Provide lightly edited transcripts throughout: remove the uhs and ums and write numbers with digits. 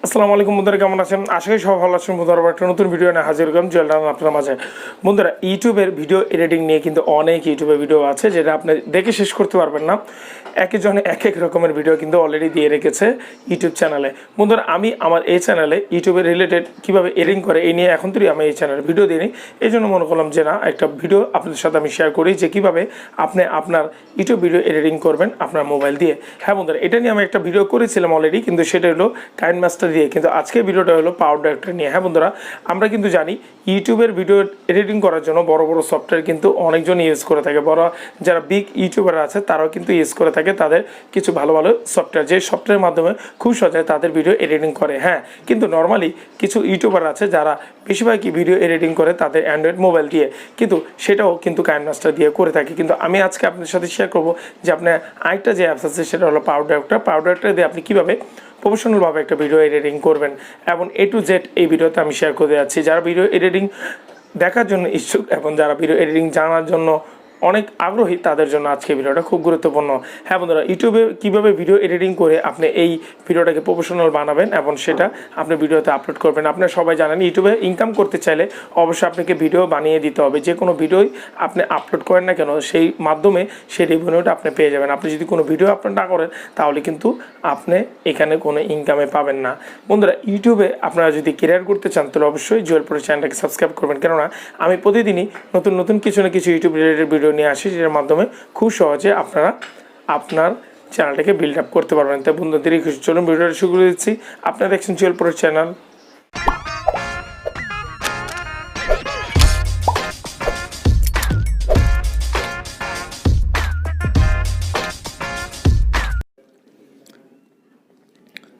আসসালামু আলাইকুম বন্ধুরা, কেমন আছেন? আশা করি সবাই ভালো আছেন। বন্ধুরা একটা নতুন ভিডিও নিয়ে হাজির হলাম জেলরান আপনার মাঝে। বন্ধুরা, ইউটিউবের ভিডিও এডিটিং নিয়ে কিন্তু অনেক ইউটিউবের ভিডিও আছে যেটা আপনি দেখে শেষ করতে পারবেন না। একজনে এক এক রকমের ভিডিও কিন্তু অলরেডি দিয়ে রেখেছে ইউটিউব চ্যানেলে। বন্ধুরা, আমি আমার এই চ্যানেলে ইউটিউবের রিলেটেড কীভাবে এডিটিং করে এই নিয়ে এখন তুই আমি এই চ্যানেলে ভিডিও দিই। এই জন্য মনে করলাম যে না, একটা ভিডিও আপনাদের সাথে আমি শেয়ার করি যে কীভাবে আপনি আপনার ইউটিউব ভিডিও এডিটিং করবেন আপনার মোবাইল দিয়ে। হ্যাঁ বন্ধুরা, এটা নিয়ে আমি একটা ভিডিও করেছিলাম অলরেডি, কিন্তু সেটা হলো কাইনমাস্টার দিয়ে, কিন্তু আজকে ভিডিওটা হলো PowerDirector নিয়ে। হ্যাঁ বন্ধুরা, আমরা কিন্তু জানি ইউটিউবের ভিডিও এডিটিং করার জন্য বড় বড় সফটওয়্যার কিন্তু অনেকজন ইউজ করে থাকে। বড় যারা বিগ ইউটিউবার আছে তারাও কিন্তু ইউজ করে থাকে তাদের কিছু ভালো ভালো সফটওয়্যার, যে সফটওয়্যারের মাধ্যমে খুব সহজে তাদের ভিডিও এডিটিং করে। হ্যাঁ, কিন্তু নর্মালি কিছু ইউটিউবার আছে যারা বেশিরভাগই ভিডিও এডিটিং করে তাদের অ্যান্ড্রয়েড মোবাইল দিয়ে, কিন্তু সেটাও কিন্তু কাইনমাস্টার দিয়ে করে থাকে। কিন্তু আমি আজকে আপনাদের সাথে শেয়ার করবো যে আপনার আরেকটা যে অ্যাপস আছে সেটা হলো PowerDirector দিয়ে আপনি কীভাবে প্রফেশনালভাবে একটা ভিডিও এডিটিং করবেন এবং A to Z এই ভিডিওতে আমি শেয়ার করে যাচ্ছি। যারা ভিডিও এডিটিং দেখার জন্য ইচ্ছুক এবং যারা ভিডিও এডিটিং জানার জন্য অনেক আগ্রহী তাদের জন্য আজকে ভিডিওটা খুব গুরুত্বপূর্ণ। হ্যাঁ বন্ধুরা, ইউটিউবে কীভাবে ভিডিও এডিটিং করে আপনি এই ভিডিওটাকে প্রফেশনাল বানাবেন এবং সেটা আপনি ভিডিওতে আপলোড করবেন। আপনারা সবাই জানেন ইউটিউবে ইনকাম করতে চাইলে অবশ্যই আপনাকে ভিডিও বানিয়ে দিতে হবে। যে কোনো ভিডিওই আপনি আপলোড করেন না কেন সেই মাধ্যমে সেই রেভিনিউটা আপনি পেয়ে যাবেন। আপনি যদি কোনো ভিডিও আপলোড না করেন তাহলে কিন্তু আপনি এখানে কোনো ইনকামে পাবেন না। বন্ধুরা, ইউটিউবে আপনারা যদি কেরিয়ার করতে চান তাহলে অবশ্যই জুয়েলপুরের চ্যানেলটাকে সাবস্ক্রাইব করবেন, কেননা আমি প্রতিদিনই নতুন নতুন কিছু না কিছু ইউটিউব রিলেটেড ভিডিও নিয়ে আসি, যেটার মাধ্যমে খুব সহজে আপনারা আপনার চ্যানেলটাকে বিল্ড আপ করতে পারবেন। তাই বন্ধুদের খুশি, চলুন ভিডিওটা শুরু করে দিচ্ছি। আপনারা দেখছেন জুয়েলপুরের চ্যানেল।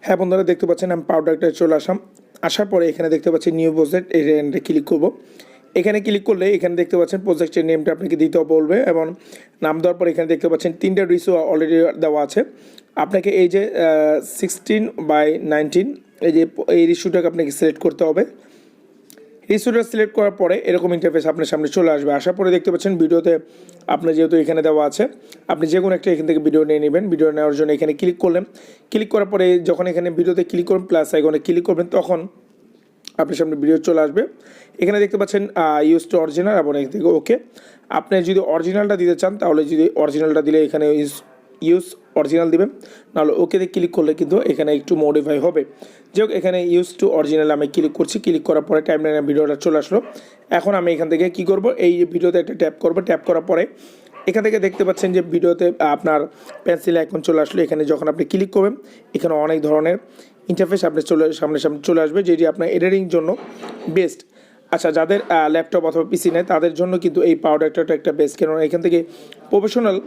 হ্যাঁ বন্ধুরা, দেখতে পাচ্ছেন আমি PowerDirector চলে আসার পরে এখানে দেখতে পাচ্ছি নিউ প্রজেক্ট, এখানে ক্লিক করব। এখানে ক্লিক করলে এখানে দেখতে পাচ্ছেন প্রজেক্টের নেমটা আপনাকে দিতে বলবে এবং নাম দেওয়ার পর এখানে দেখতে পাচ্ছেন 3টা রিসু অলরেডি দেওয়া আছে। আপনাকে এই যে 16/19 এই রিসুটাকে আপনাকে সিলেক্ট করতে হবে। রিসুটা সিলেক্ট করার পরে এরকম ইন্টারফেস আপনার সামনে চলে আসবে। আসার পরে দেখতে পাচ্ছেন ভিডিওতে আপনার যেহেতু এখানে দেওয়া আছে আপনি যে কোনো একটা এখান থেকে ভিডিও নিয়ে নেবেন। ভিডিও নেওয়ার জন্য এখানে ক্লিক করলেন। ক্লিক করার পরে যখন এখানে ভিডিওতে ক্লিক করবেন প্লাস আইকনে ক্লিক করবেন তখন আপনার সামনে ভিডিও চলে আসবে। এখানে দেখতে পাচ্ছেন ইউজ টু অরিজিনাল এবং এখান থেকে ওকে। আপনি যদি অরিজিনালটা দিতে চান তাহলে যদি অরিজিনালটা দিলে এখানে ইউজ অরিজিনাল দিবেন, নাহলে ওকেতে ক্লিক করলে কিন্তু এখানে একটু মডিফাই হবে। যাই হোক, এখানে ইউজ টু অরিজিনাল আমি ক্লিক করছি। ক্লিক করার পরে টাইমলাইনে ভিডিওটা চলে আসলো। এখন আমি এখান থেকে কী করব, এই ভিডিওতে একটা ট্যাপ করব। ট্যাপ করার পরে এখান থেকে দেখতে পাচ্ছেন যে ভিডিওতে আপনার পেন্সিল আইকন চলে আসলো। এখানে যখন আপনি ক্লিক করবেন এখানে অনেক ধরনের ইন্টারফেস আপনার সামনে চলে আসবে, যেটি আপনার এডিটিং জন্য বেস্ট। আচ্ছা, যাদের ল্যাপটপ অথবা পিসি নেই তাদের জন্য কিন্তু এই PowerDirectorটা একটা বেস্ট, কেননা এখান থেকে প্রফেশনাল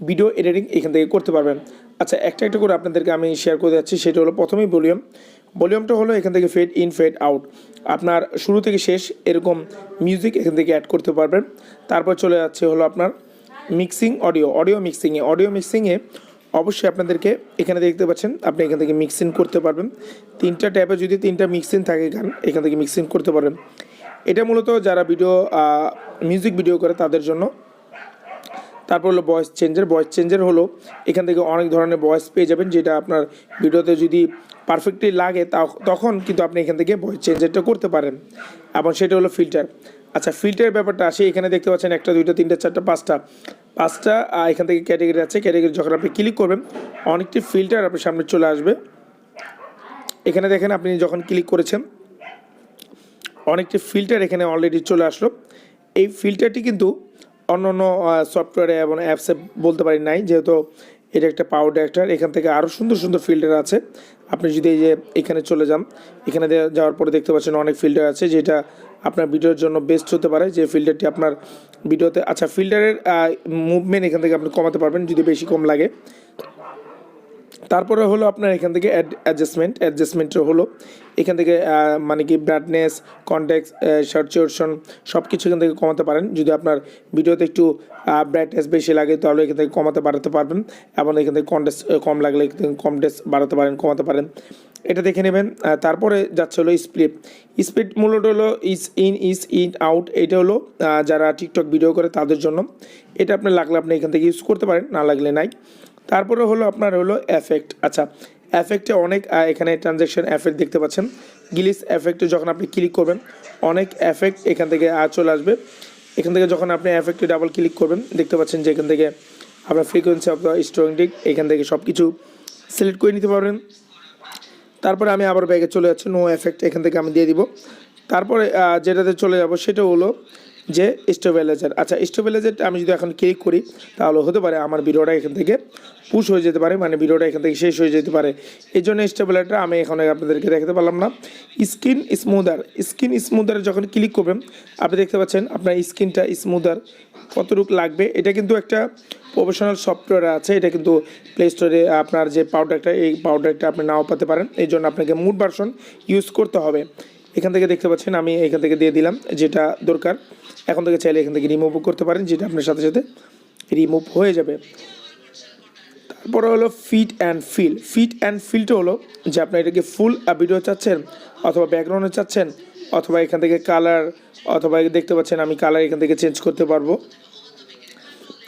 ভিডিও এডিটিং এখান থেকে করতে পারবেন। আচ্ছা, একটা একটা করে আপনাদেরকে আমি শেয়ার করে যাচ্ছি। সেটা হলো প্রথমেই ভলিউমটা হলো এখান থেকে ফেড ইন ফেড আউট, আপনার শুরু থেকে শেষ এরকম মিউজিক এখান থেকে অ্যাড করতে পারবেন। তারপর চলে যাচ্ছে হলো আপনার মিক্সিং অডিও মিক্সিংয়ে অবশ্যই আপনাদেরকে এখানে দেখতে পাচ্ছেন আপনি এখান থেকে মিক্সিং করতে পারবেন। 3টা ট্যাবে যদি 3টা মিক্সিং থাকে গান এখান থেকে মিক্সিং করতে পারবেন। এটা মূলত যারা মিউজিক ভিডিও করে তাদের জন্য। তারপর হলো ভয়েস চেঞ্জার হলো এখান থেকে অনেক ধরনের ভয়েস পেয়ে যাবেন, যেটা আপনার ভিডিওতে যদি পারফেক্টলি লাগে তখন কিন্তু আপনি এখান থেকে ভয়েস চেঞ্জারটা করতে পারেন। এবং সেটা হলো ফিল্টার। আচ্ছা, ফিল্টারের ব্যাপারটা আসে। এখানে দেখতে পাচ্ছেন 1 2 3 4 5টা এখান থেকে ক্যাটাগরি আছে। ক্যাটাগরি যখন আপনি ক্লিক করবেন অনেকটি ফিল্টার আপনার সামনে চলে আসবে। এখানে দেখেন আপনি যখন ক্লিক করেছেন অনেকটি ফিল্টার এখানে অলরেডি চলে আসলো। এই ফিল্টারটি কিন্তু অন্য সফটওয়্যারে এবং অ্যাপসে বলতে পারি নাই, যেহেতু এটা একটা PowerDirector। এখান থেকে আরও সুন্দর সুন্দর ফিল্টার আছে। আপনি যদি এই যে এখানে চলে যান, এখানে যাওয়ার পরে দেখতে পাচ্ছেন অনেক ফিল্টার আছে যেটা আপনার ভিডিওর জন্য বেস্ট হতে পারে, যে ফিল্টারটি আপনার ভিডিওতে। আচ্ছা, ফিল্টারের মুভমেন্ট এখান থেকে আপনি কমাতে পারবেন যদি বেশি কম লাগে। তারপরে হলো আপনার এখান থেকে অ্যাডজাস্টমেন্টও হলো এখান থেকে মানে কি ব্রাইটনেস, কনটেক্সট, স্যাচুরেশন সব কিছু এখান থেকে কমাতে পারেন। যদি আপনার ভিডিওতে একটু ব্রাইটনেস বেশি লাগে তাহলে এখান থেকে বাড়াতে পারবেন, এবং এখান থেকে কনটেক্সট কম লাগলে কনটেক্সট বাড়াতে পারেন, কমাতে পারেন। এটা দেখে নেবেন। তারপরে যাচ্ছে হলো স্পিড মূলত হলো ইজ ইন আউট। এটা হলো যারা টিকটক ভিডিও করে তাদের জন্য। এটা আপনি লাগলে আপনি এখান থেকে ইউজ করতে পারেন, না লাগলে নাই। তারপরে হলো আপনার হলো এফেক্ট। আচ্ছা, এফেক্টে অনেক এখানে ট্রানজ্যাকশন এফেক্ট দেখতে পাচ্ছেন। গ্লিচ এফেক্টে যখন আপনি ক্লিক করবেন অনেক এফেক্ট এখান থেকে চলে আসবে। এখান থেকে যখন আপনি এফেক্টে ডাবল ক্লিক করবেন দেখতে পাচ্ছেন যে এখান থেকে আপনার ফ্রিকোয়েন্সি অফ দ্য স্ট্রোং ডিক এখান থেকে সব কিছু সিলেক্ট করে নিতে পারবেন। তারপরে আমি আবার ব্যাগে চলে যাচ্ছি, নো এফেক্ট এখান থেকে আমি দিয়ে দিব। তারপরে যেটাতে চলে যাব সেটা হলো যে স্টেবিলাইজার। আচ্ছা, স্টেবিলাইজারটা আমি যদি এখন ক্লিক করি তাহলে হতে পারে আমার ভিডিওটা এখান থেকে পুশ হয়ে যেতে পারে, মানে ভিডিওটা এখান থেকে শেষ হয়ে যেতে পারে। এই জন্য স্টেবিলাইজারটা আমি এখন আপনাদেরকে দেখাতে পারলাম না। স্কিন স্মুদার যখন ক্লিক করবেন আপনি দেখতে পাচ্ছেন আপনার স্কিনটা স্মুদার কতটুকু লাগবে। এটা কিন্তু একটা প্রফেশনাল সফটওয়্যার আছে, এটা কিন্তু প্লে স্টোরে আপনার যে পাউডারটা এই পাউডারটা আপনি নাও পেতে পারেন, এই জন্য আপনাকে মুড ভার্সন ইউজ করতে হবে। এখান থেকে দেখতে পাচ্ছেন আমি এখান থেকে দিয়ে দিলাম যেটা দরকার। এখন থেকে চাইলে এখান থেকে রিমুভও করতে পারেন, যেটা আপনার সাথে সাথে রিমুভ হয়ে যাবে। তারপরে হলো ফিট অ্যান্ড ফিলটা হলো যে আপনি এটাকে ফুল ভিডিও চাচ্ছেন অথবা ব্যাকগ্রাউন্ডে চাচ্ছেন অথবা এখান থেকে কালার অথবা দেখতে পাচ্ছেন আমি কালার এখান থেকে চেঞ্জ করতে পারবো।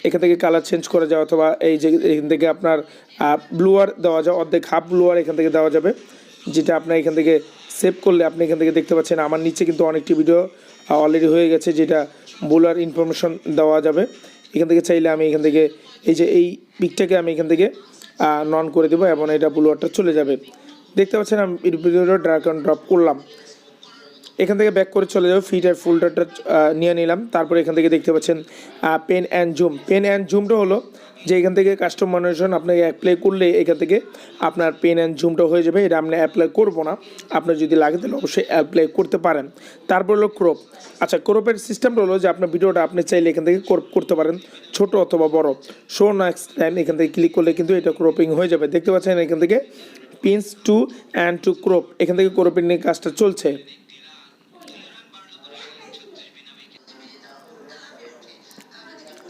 এখান থেকে কালার চেঞ্জ করা যায় অথবা এই যে এখান থেকে আপনার ব্লুয়ার দেওয়া যায়, অর্ধেক হাফ ব্লুয়ার এখান থেকে দেওয়া যাবে, যেটা আপনার এখান থেকে সেভ করলে আপনি এখান থেকে দেখতে পাচ্ছেন আমার নিচে কিন্তু অনেকটি ভিডিও অলরেডি হয়ে গেছে, যেটা ব্লুয়ার ইনফরমেশন দেওয়া যাবে। এখান থেকে চাইলে আমি এখান থেকে এই যে এই পিকটাকে আমি এখান থেকে নন করে দেবো এবং এটা ব্লুয়ারটা চলে যাবে। দেখতে পাচ্ছেন আমি ভিডিওটা ড্র্যাগ অ্যান্ড ড্রপ করলাম, এখান থেকে ব্যাক করে চলে যাবো। ফিট আর ফোল্ডারটা নিয়ে নিলাম। তারপরে এখান থেকে দেখতে পাচ্ছেন পেন অ্যান্ড জুমটা হলো যে এখান থেকে কাস্টমাইজেশন আপনাকে অ্যাপ্লাই করলে এখান থেকে আপনার পেন অ্যান্ড জুমটা হয়ে যাবে। এটা আপনি অ্যাপ্লাই করবো না, আপনার যদি লাগে তাহলে অবশ্যই অ্যাপ্লাই করতে পারেন। তারপর হলো ক্রপ। আচ্ছা, ক্রপের সিস্টেমটা হলো যে আপনার ভিডিওটা আপনি চাইলে এখান থেকে ক্রপ করতে পারেন, ছোট অথবা বড়। শো নেক্সট টাইম এখান থেকে ক্লিক করলে কিন্তু এটা ক্রপিং হয়ে যাবে। দেখতে পাচ্ছেন এখান থেকে পিনস টু ক্রপ, এখান থেকে ক্রপিং নিয়ে কাজটা চলছে।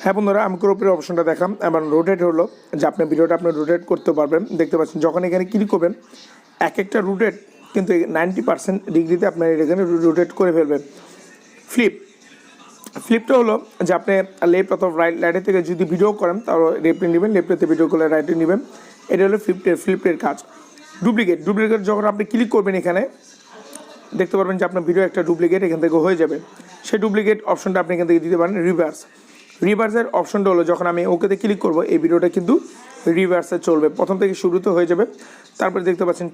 হ্যাঁ বন্ধুরা, আমি ক্রপের অপশনটা দেখাম এবং রোটেট হলো যে আপনার ভিডিওটা আপনি রোটেট করতে পারবেন। দেখতে পাচ্ছেন যখন এখানে ক্লিক করবেন এক একটা রোটেট কিন্তু 90% ডিগ্রিতে আপনার এখানে রোটেট করে ফেলবেন। ফ্লিপটা হলো যে আপনি লেফট অথবা রাইটের থেকে যদি ভিডিও করেন তাহলে লেফটে নেবেন, লেফটেতে ভিডিও করলে রাইটে নেবেন। এটা হলো ফ্লিপের কাজ। ডুপ্লিকেট যখন আপনি ক্লিক করবেন এখানে দেখতে পারবেন যে আপনার ভিডিও একটা ডুপ্লিকেট এখান থেকে হয়ে যাবে। সেই ডুপ্লিকেট অপশনটা আপনি এখান থেকে দিতে পারেন। রিভার্সের অপশনটা হলো যখন আমি ওকেতে ক্লিক করব এই ভিডিওটা কিন্তু রিভার্সে চলবে, প্রথম থেকে শুরুতে হয়ে যাবে। তারপরে দেখতে পাচ্ছেন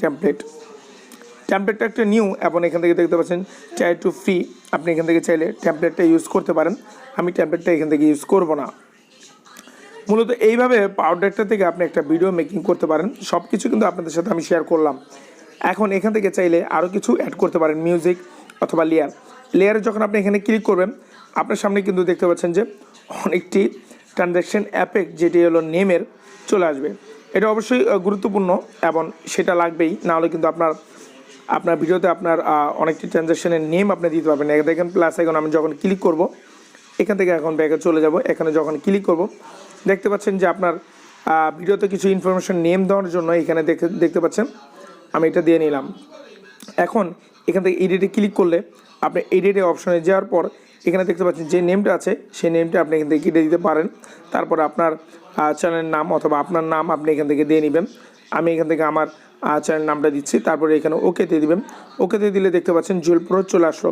টেমপ্লেটটা একটা নিউ এবং এখান থেকে দেখতে পাচ্ছেন ট্রাই টু ফ্রি, আপনি এখান থেকে চাইলে টেমপ্লেটটা ইউজ করতে পারেন। আমি টেমপ্লেটটা এখান থেকে ইউজ করব না। মূলত এইভাবে পাওয়ারডিরেক্টর থেকে আপনি একটা ভিডিও মেকিং করতে পারেন। সব কিছু কিন্তু আপনাদের সাথে আমি শেয়ার করলাম। এখন এখান থেকে চাইলে আরও কিছু অ্যাড করতে পারেন, মিউজিক অথবা লেয়ারে যখন আপনি এখানে ক্লিক করবেন আপনার সামনে কিন্তু দেখতে পাচ্ছেন যে অনেকটি ট্রানজ্যাকশন অ্যাপেক যেটি হলো নেমের চলে আসবে। এটা অবশ্যই গুরুত্বপূর্ণ এবং সেটা লাগবেই, নাহলে কিন্তু আপনার ভিডিওতে আপনার অনেকটি ট্রানজ্যাকশনের নেম আপনি দিতে পারবেন। দেখেন প্লাস এখন আমি যখন ক্লিক করব এখান থেকে এখন ব্যাকে চলে যাব, এখানে যখন ক্লিক করব দেখতে পাচ্ছেন যে আপনার ভিডিওতে কিছু ইনফরমেশন নেম দেওয়ার জন্য এখানে দেখতে পাচ্ছেন আমি এটা দিয়ে নিলাম। এখন এখান থেকে এডিটে ক্লিক করলে আপনি এডিটে অপশনে যাওয়ার পর এখানে দেখতে পাচ্ছেন যে নেমটা আছে সেই নেমটা আপনি এখান থেকে কেটে দিতে পারেন। তারপর আপনার চ্যানেলের নাম অথবা আপনার নাম আপনি এখান থেকে দিয়ে নেবেন। আমি এখান থেকে আমার চ্যানেল নামটা দিচ্ছি, তারপরে এখানে ওকেতে দিবেন। ওকেতে দিলে দেখতে পাচ্ছেন জুয়েল প্রো চলে আসলো।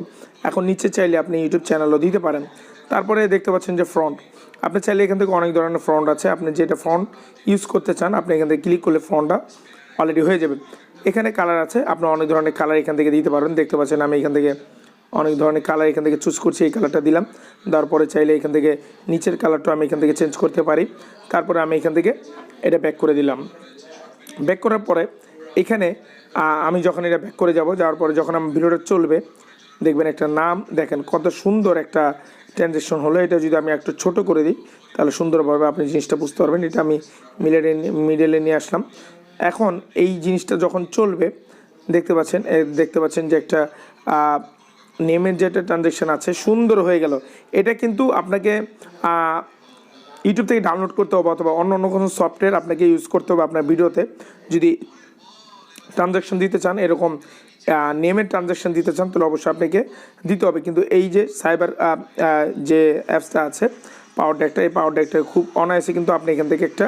এখন নিচে চাইলে আপনি ইউটিউব চ্যানেলও দিতে পারেন। তারপরে দেখতে পাচ্ছেন যে ফ্রন্ট, আপনি চাইলে এখান থেকে অনেক ধরনের ফ্রন্ট আছে, আপনি যেটা ফ্রন্ট ইউজ করতে চান আপনি এখান থেকে ক্লিক করলে ফ্রন্টটা অলরেডি হয়ে যাবে। এখানে কালার আছে, আপনি অনেক ধরনের কালার এখান থেকে দিতে পারবেন। দেখতে পাচ্ছেন আমি এখান থেকে অনেক ধরনের কালার এখান থেকে চুজ করছি, এই কালারটা দিলাম। দেওয়ার পরে চাইলে এখান থেকে নিচের কালারটা আমি এখান থেকে চেঞ্জ করতে পারি। তারপরে আমি এখান থেকে এটা ব্যাক করে দিলাম। ব্যাক করার পরে এখানে আমি যখন এটা ব্যাক করে যাওয়ার পরে যখন আমার ভিডিওটা চলবে দেখবেন একটা নাম, দেখেন কত সুন্দর একটা ট্রানজ্যাকশন হলো। এটা যদি আমি একটু ছোট করে দিই তাহলে সুন্দরভাবে আপনি জিনিসটা বুঝতে পারবেন। এটা আমি মিডলে নিয়ে আসলাম। এখন এই জিনিসটা যখন চলবে দেখতে পাচ্ছেন যে একটা নেমের যে একটা ট্রানজ্যাকশন আছে সুন্দর হয়ে গেল। এটা কিন্তু আপনাকে ইউটিউব থেকে ডাউনলোড করতে হবে অথবা অন্য কোনো সফটওয়্যার আপনাকে ইউজ করতে হবে আপনার ভিডিওতে যদি ট্রানজ্যাকশন দিতে চান, এরকম নেমের ট্রানজ্যাকশন দিতে চান তাহলে অবশ্যই আপনাকে দিতে হবে। কিন্তু এই যে সাইবার যে অ্যাপসটা আছে পাওয়ারডিরেক্টর, এই পাওয়ারডিরেক্টর খুব অনায়াসে কিন্তু আপনি এখান থেকে একটা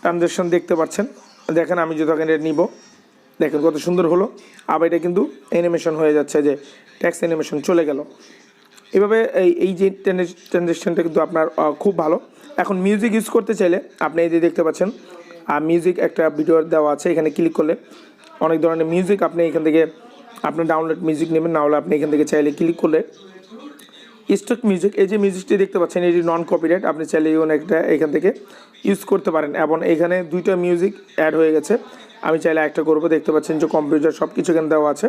ট্রানজ্যাকশন দেখতে পাচ্ছেন। দেখেন আমি যদি এখানে নিব, দেখেন কত সুন্দর হলো। আবার এটা কিন্তু অ্যানিমেশন হয়ে যাচ্ছে, যে ট্যাক্স অ্যানিমেশন চলে গেল। এভাবে এই যে ট্রানজ্যাকশনটা কিন্তু আপনার খুব ভালো। এখন মিউজিক ইউজ করতে চাইলে আপনি এই যে দেখতে পাচ্ছেন মিউজিক একটা ভিডিও দেওয়া আছে, এখানে ক্লিক করলে অনেক ধরনের মিউজিক আপনি এখান থেকে আপনার ডাউনলোড মিউজিক নেবেন, না হলে আপনি এখান থেকে চাইলে ক্লিক করলে স্টক মিউজিক, এই যে মিউজিকটি দেখতে পাচ্ছেন এটি নন কপিরাইট, আপনি চাইলে একটা এখান থেকে ইউজ করতে পারেন। এবং এখানে দুইটা মিউজিক অ্যাড হয়ে গেছে, আমি চাইলে একটা করবো। দেখতে পাচ্ছেন যে কম্পিউটার সব কিছু এখানে দেওয়া আছে,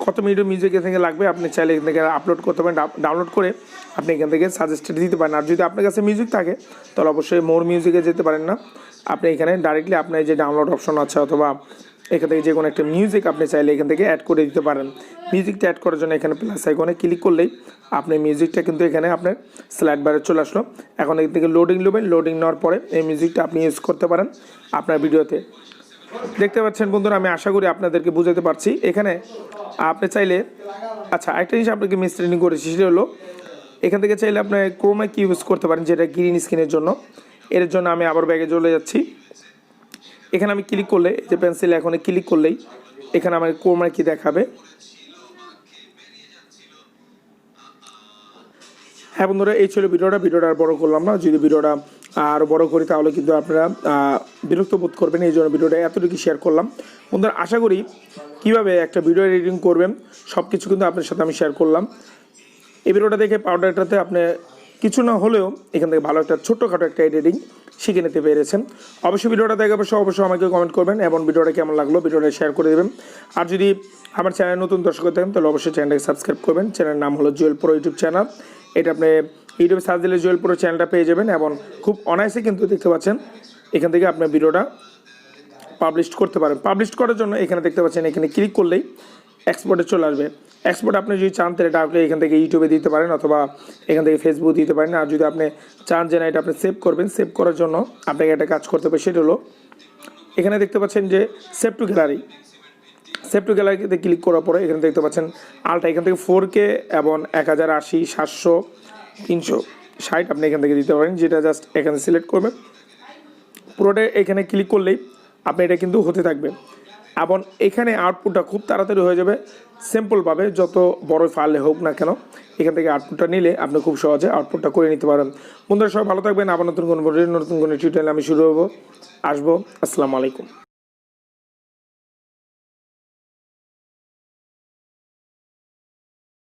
কত মিনিটের মিউজিক এখান থেকে লাগবে আপনি চাইলে এখান থেকে আপলোড করতে পারেন। ডাউনলোড করে আপনি এখান থেকে সাজেস্টেড দিতে পারেন। আর যদি আপনার কাছে মিউজিক থাকে তাহলে অবশ্যই মোর মিউজিকে যেতে পারেন না, আপনি এখানে ডাইরেক্টলি আপনার যে ডাউনলোড অপশন আছে অথবা এখান থেকে যে কোনো একটা মিউজিক আপনি চাইলে এখান থেকে অ্যাড করে দিতে পারেন। মিউজিকটা অ্যাড করার জন্য এখানে প্লাস আইকনে ক্লিক করলেই আপনি মিউজিকটা কিন্তু এখানে আপনার স্লাইড বারে চলে আসলো। এখন এখান থেকে লোডিং নেবেন, লোডিং নেওয়ার পরে এই মিউজিকটা আপনি ইউজ করতে পারেন আপনার ভিডিওতে। দেখতে পাচ্ছেন বন্ধুরা, আমি আশা করি আপনাদেরকে বুঝাতে পারছি। এখানে আপনি চাইলে আচ্ছা একটা জিনিস আপনাকে মিসট্রেনিং করেছি, সেটা হলো এখান থেকে চাইলে আপনি ক্রোমা কি ইউজ করতে পারেন, যেটা গ্রিন স্ক্রিনের জন্য। এর জন্য আমি আবার ব্যাগে চলে যাচ্ছি। এখানে আমি ক্লিক করলে যে পেন্সিল এখন ক্লিক করলেই এখানে আমার ক্রোমা কি দেখাবে। হ্যাঁ বন্ধুরা, এই ছিল ভিডিওটা আর বড় করলাম না। যদি ভিডিওটা আরও বড় করি তাহলে কিন্তু আপনারা বিরক্ত বোধ করবেন, এই জন্য ভিডিওটা এতটুকু শেয়ার করলাম। বন্ধুরা আশা করি কীভাবে একটা ভিডিও এডিটিং করবেন সব কিছু কিন্তু আপনার সাথে আমি শেয়ার করলাম। এই ভিডিওটা দেখে পাউডারটাতে আপনি কিছু না হলেও এখান থেকে ভালো একটা ছোট্টখাটো একটা এডিটিং শিখে নিতে পেরেছেন। অবশ্যই ভিডিওটা দেখে অবশ্যই আমাকে কমেন্ট করবেন এবং ভিডিওটা কেমন লাগলো ভিডিওটা শেয়ার করে দেবেন। আর যদি আমার চ্যানেল নতুন দর্শক থাকেন তাহলে অবশ্যই চ্যানেলটাকে সাবস্ক্রাইব করবেন। চ্যানেলের নাম হলো জুয়েল প্রো ইউটিউব চ্যানেল। এটা আপনি ইউটিউবে সার্চ দিলে জুয়েল প্রো চ্যানেলটা পেয়ে যাবেন এবং খুব অনায়াসে কিন্তু দেখতে পাচ্ছেন এখান থেকে আপনার ভিডিওটা পাবলিশ করতে পারেন। পাবলিশ করার জন্য এখানে দেখতে পাচ্ছেন এখানে ক্লিক করলেই এক্সপোর্টে চলে আসবে। এক্সপোর্ট আপনি যদি চান তাহলে ডাইরেক্টলি এখান থেকে ইউটিউবে দিতে পারেন অথবা এখান থেকে ফেসবুক দিতে পারেন। আর যদি আপনি চান যে না এটা আপনি সেভ করবেন, সেভ করার জন্য আপনাকে একটা কাজ করতে হবে, সেটা হলো এখানে দেখতে পাচ্ছেন যে save two gallery. Save two গ্যালারিতে ক্লিক করার পরে এখানে দেখতে পাচ্ছেন আলটা এখান থেকে 4K এবং 1080, 700, 360 আপনি এখান থেকে দিতে পারেন, যেটা জাস্ট এখানে সিলেক্ট করবেন। পুরোটা এখানে ক্লিক করলেই আপনি এটা কিন্তু হতে থাকবে এবং এখানে আউটপুটটা খুব তাড়াতাড়ি হয়ে যাবে সিম্পলভাবে। যত বড় ফাইলে হোক না কেন এখান থেকে আউটপুটটা নিলে আপনি খুব সহজে আউটপুটটা করে নিতে পারেন। বন্ধুরা সবাই ভালো থাকবেন। আবার নতুন কোনো টিউটোরিয়াল আমি আসবো। আসসালামু আলাইকুম।